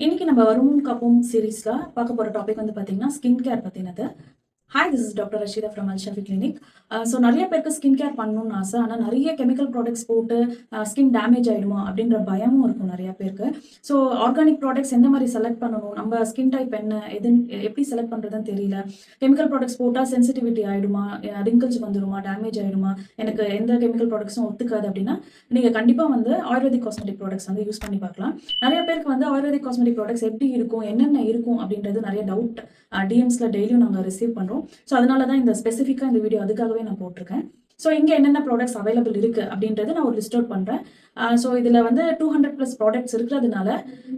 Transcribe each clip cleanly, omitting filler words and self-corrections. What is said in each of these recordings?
இன்னைக்கு நம்ம வருமுன் காப்போம் சீரீஸ்ல பார்க்க போற டாபிக் வந்து பாத்தீங்கன்னா ஸ்கின் கேர் பத்தினது. Hi, this is doctor Rashida from Al Shafi clinic. So நிறைய பேருக்கு ஸ்கின் கேர் பண்ணணும்னு ஆசை. ஆனால் நிறைய கெமிக்கல் ப்ராடக்ட்ஸ் போட்டு ஸ்கின் டேமேஜ் ஆகிடுமா அப்படின்ற பயமும் இருக்கும் நிறைய பேருக்கு. ஸோ ஆர்கானிக் ப்ராடக்ட்ஸ் எந்த மாதிரி செலக்ட் பண்ணணும், நம்ம ஸ்கின் டைப் என்ன, எப்படி செலக்ட் பண்ணுறதுன்னு தெரியல. கெமிக்கல் ப்ராடக்ட்ஸ் போட்டால் சென்சிட்டிவிட்டி ஆகிடுமா, ரிங்கிள்ஸ் வந்துடுமா, டேமேஜ் ஆகிடுமா, எனக்கு எந்த கெமிக்கல் ப்ராடக்ட்ஸும் ஒத்துக்காது அப்படின்னா நீங்கள் கண்டிப்பாக வந்து ஆயுர்வேதிக் காஸ்மெட்டிக் ப்ராடக்ட்ஸ் வந்து யூஸ் பண்ணி பார்க்கலாம். நிறைய பேருக்கு வந்து ஆயுர்வேதிக் காஸ்மெட்டிக் ப்ராடக்ட்ஸ் எப்படி இருக்கும், என்னென்ன இருக்கும் அப்படின்றது நிறைய டவுட் டிஎம்ஸில் டெய்லியும் நாங்கள் ரிசீவ் பண்ணுறோம். ஸோ அதனால தான் இந்த ஸ்பெசிஃபிக்காக இந்த வீடியோ அதுக்காகவே நான் போட்டிருக்கேன். ஸோ இங்கே என்னென்ன ப்ராடக்ட்ஸ் அவைலபிள் இருக்குது அப்படின்றது நான் ஒரு லிஸ்ட் அவுட் பண்ணுறேன். ஸோ இதில் வந்து 200+ ப்ராடக்ட்ஸ் இருக்கிறதுனால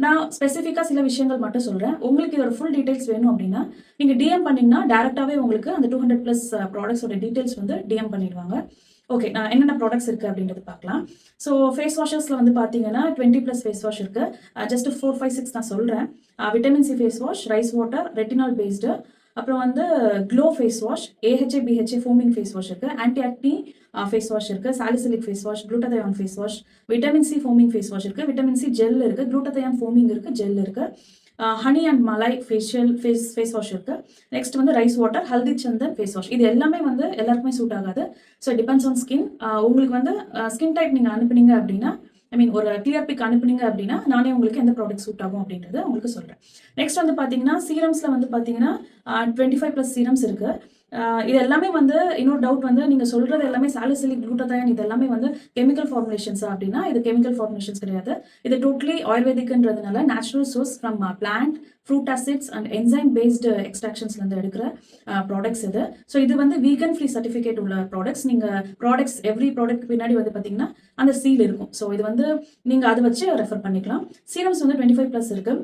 நான் ஸ்பெசிஃபிக்காக சில விஷயங்கள் மட்டும் சொல்கிறேன். உங்களுக்கு இதோட ஃபுல் டீட்டெயில்ஸ் வேணும் அப்படின்னா நீங்கள் டிஎம் பண்ணிங்கன்னா டேரெக்டாகவே உங்களுக்கு அந்த 200+ ப்ராடக்ட்ஸோட டீட்டெயில்ஸ் வந்து டிஎம் பண்ணிடுவாங்க. ஓகே, நான் என்னென்ன ப்ராடக்ட்ஸ் இருக்குது அப்படின்றது பார்க்கலாம். ஸோ ஃபேஸ் வாஷஸில் வந்து பார்த்தீங்கன்னா 20+ ஃபேஸ் வாஷ் இருக்குது. ஜஸ்ட் 4, 5, 6 நான் சொல்கிறேன். Vitamin C face wash, rice water, retinol based, அப்புறம் வந்து glow face wash, AHA BHA foaming face wash இருக்குது, ஆன்டி ஆக்னி ஃபேஸ் வாஷ் இருக்குது, salicylic face wash, glutathione face wash, vitamin C foaming face wash இருக்குது, vitamin C gel இருக்குது, glutathione foaming இருக்குது, gel இருக்குது, honey and malai face wash இருக்குது. Next வந்து rice water, haldi chandan face wash. இது எல்லாமே வந்து எல்லாருக்குமே சூட் ஆகாது. So depends on skin. உங்களுக்கு வந்து ஸ்கின் டைப் நீங்கள் அனுப்புனீங்க அப்படின்னா, ஒரு கிளியர் பிக் அனுப்புனீங்க அப்படின்னா நானே உங்களுக்கு எந்த ப்ராடக்ட் சூட் ஆகும் அப்படின்றது உங்களுக்கு சொல்கிறேன். நெக்ஸ்ட் வந்து பார்த்தீங்கன்னா சீரம்ஸில் வந்து பார்த்தீங்கன்னா 25+ சீரம்ஸ் இருக்குது. இது எல்லாமே வந்து இன்னொரு டவுட் வந்து நீங்கள் சொல்கிறது எல்லாமே சாலிசிலிக், குளூட்டதயான் இது எல்லாமே வந்து கெமிக்கல் ஃபார்முலேஷன்ஸா அப்படின்னா இது கெமிக்கல் ஃபார்முலேஷன்ஸ் கிடையாது. இது டோட்டலி ஆயுர்வேதிக்ன்றதுனால natural source from plant, fruit acids and enzyme based எக்ஸ்ட்ராக்ஷன்ஸ்லேருந்து எடுக்கிற ப்ராடக்ட்ஸ் இது. ஸோ இது வந்து வீகன் ஃப்ரீ சர்டிஃபிகேட் உள்ள ப்ராடக்ட்ஸ். நீங்கள் ப்ராடக்ட்ஸ் எவ்ரி ப்ராடக்ட் பின்னாடி வந்து பார்த்தீங்கன்னா அந்த சீல் இருக்கும். ஸோ இது வந்து நீங்கள் அதை வச்சு ரெஃபர் பண்ணிக்கலாம். சீரம்ஸ் வந்து 25+ இருக்குது.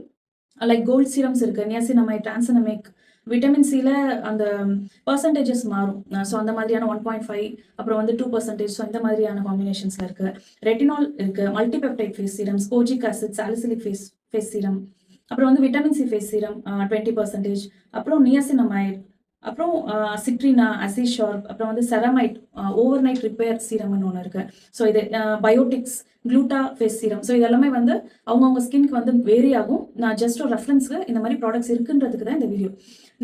லைக் கோல்ட் சீரம்ஸ் இருக்குது, நியாசினமைட், டிரான்சனமிக். விட்டமின் சியில் அந்த பர்சன்டேஜஸ் மாறும். ஸோ அந்த மாதிரியான 1.5, அப்புறம் வந்து 2%. ஸோ இந்த மாதிரியான காம்பினேஷன்ஸில் இருக்குது. ரெட்டினால் இருக்குது, multipeptide face serums, kojic acid, salicylic face serum, அப்புறம் வந்து விட்டமின் சி ஃபேஸ் சீரம் 20%, அப்புறம் நியாசினமைட், அப்புறம் சிட்ரினா, அசிஷார்ப், அப்புறம் வந்து செரமைட் ஓவர் நைட் ரிப்பேர் சீரம்னு ஒன்று இருக்குது. ஸோ இது பயோட்டிக்ஸ், க்ளூட்டா ஃபேஸ் சீரம். ஸோ இது எல்லாமே வந்து அவங்கவுங்க ஸ்கின்க்கு வந்து வேரி ஆகும். நான் ஜஸ்ட் ஒரு ரெஃபரன்ஸுக்கு இந்த மாதிரி ப்ராடக்ட்ஸ் இருக்குன்றதுக்கு தான் இந்த வீடியோ.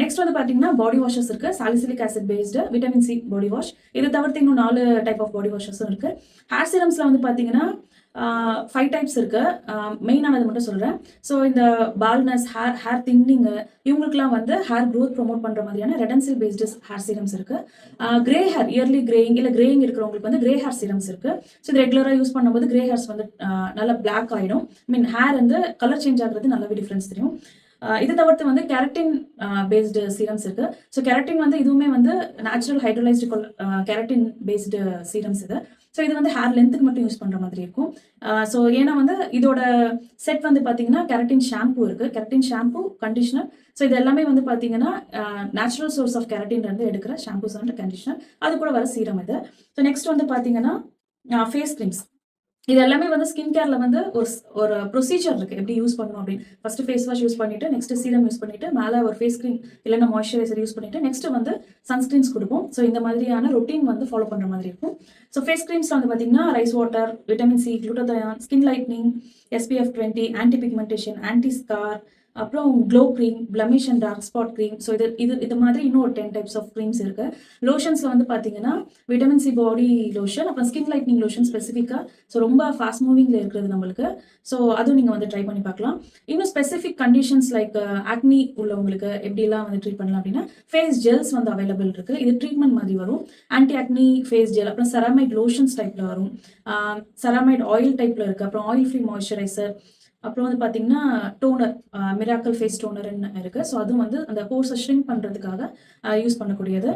நெக்ஸ்ட் வந்து பார்த்தீங்கன்னா பாடி வாஷஸ் இருக்குது. Salicylic acid based vitamin C body wash. இது தவிர்த்து இன்னும் 4 டைப் ஆஃப் பாடி வாஷஸும் இருக்குது. ஹேர் சீரம்ஸில் வந்து பார்த்தீங்கன்னா 5 டைப்ஸ் இருக்குது. மெயினானது மட்டும் சொல்கிறேன். ஸோ இந்த பால்னஸ், ஹேர் தின்னிங்கு, இவங்களுக்குலாம் வந்து ஹேர் க்ரோத் ப்ரொமோட் பண்ணுற மாதிரியான ரெடன்சில் பேஸ்டு ஹேர் சீரம்ஸ் இருக்குது. கிரே ஹேர், இயர்லி கிரேயிங் இல்லை கிரேயிங் இருக்கிறவங்களுக்கு வந்து கிரே ஹேர் சீரம்ஸ் இருக்குது. ஸோ இது ரெகுலராக யூஸ் பண்ணும்போது கிரே ஹேர்ஸ் வந்து நல்லா பிளாக் ஆகிடும். ஹேர் வந்து கலர் சேஞ்ச் ஆகிறது நல்லாவே டிஃப்ரென்ஸ் தெரியும். இது தவிர்த்து வந்து கெரட்டின் பேஸ்டு சீரம்ஸ் இருக்குது. ஸோ கெரட்டின் வந்து இதுவுமே வந்து natural hydrolysed keratin based serums இது. ஸோ இது வந்து ஹேர் லென்த்துக்கு மட்டும் யூஸ் பண்ணுற மாதிரி இருக்கும். ஸோ ஏன்னா வந்து இதோட செட் வந்து பார்த்தீங்கன்னா கெரட்டின் ஷாம்பூ இருக்குது, கெரட்டின் ஷாம்பூ, கண்டிஷனர். ஸோ இது எல்லாமே வந்து பார்த்தீங்கன்னா நேச்சுரல் சோர்ஸ் ஆஃப் கெரட்டின்லேருந்து எடுக்கிற ஷாம்பூஸ் அண்ட் கண்டிஷனர், அது கூட வர சீரம் இது. ஸோ நெக்ஸ்ட் வந்து பார்த்தீங்கன்னா ஃபேஸ் க்ரீம்ஸ். இது எல்லாமே வந்து ஸ்கின் கேரில் வந்து ஒரு ப்ரொசீஜர் இருக்குது எப்படி யூஸ் பண்ணணும் அப்படின்னு. ஃபஸ்ட்டு ஃபேஸ் வாஷ் யூஸ் பண்ணிவிட்டு, நெக்ஸ்ட்டு சீரம் யூஸ் பண்ணிவிட்டு, மேலே ஒரு ஃபேஸ் க்ரீம் இல்லைன்னா மாய்ஸ்சரைசர் யூஸ் பண்ணிவிட்டு, நெக்ஸ்ட்டு வந்து சன்ஸ்க்ரீன்ஸ் கொடுப்போம். ஸோ இந்த மாதிரியான ரொட்டீன் வந்து ஃபாலோ பண்ணுற மாதிரி இருக்கும். ஸோ ஃபேஸ் க்ரீம்ஸில் வந்து பார்த்தீங்கன்னா rice water, vitamin C, glutathione, skin lightening, SPF 20, anti pigmentation, anti scar, அப்புறம் glow cream, blemish and dark spot cream. So இது மாதிரி இன்னும் ஒரு 10 டைப்ஸ் ஆஃப் க்ரீம்ஸ் இருக்குது. லோஷன்ஸில் வந்து பார்த்தீங்கன்னா விட்டமின் சி பாடி லோஷன், அப்புறம் ஸ்கின் லைட்னிங் லோஷன் ஸ்பெசிஃபிக்காக. ஸோ ரொம்ப ஃபாஸ்ட் மூவிங்கில் இருக்கிறது நம்மளுக்கு. ஸோ அதுவும் நீங்கள் வந்து ட்ரை பண்ணி பார்க்கலாம். இன்னும் ஸ்பெசிஃபிக் கண்டிஷன்ஸ் லைக் ஆக்னி உள்ளவங்களுக்கு எப்படிலாம் வந்து ட்ரீட் பண்ணலாம் அப்படின்னா ஃபேஸ் ஜெல்ஸ் வந்து அவைலபிள் இருக்குது. இது ட்ரீட்மெண்ட் மாதிரி வரும். ஆன்டி ஆக்னி ஃபேஸ் ஜெல், அப்புறம் செராமைட் லோஷன்ஸ் டைப்பில் வரும், செராமைட் ஆயில் டைப்பில் இருக்குது, அப்புறம் ஆயில் ஃப்ரீ மாய்ஸ்சரைசர், அப்புறம் வந்து பார்த்தீங்கன்னா டோனர், மிராக்கல் ஃபேஸ் டோனர்னு இருக்குது. ஸோ அதுவும் வந்து அந்த போர்ஸை ஷ்ரிங்க் பண்ணுறதுக்காக யூஸ் பண்ணக்கூடியது.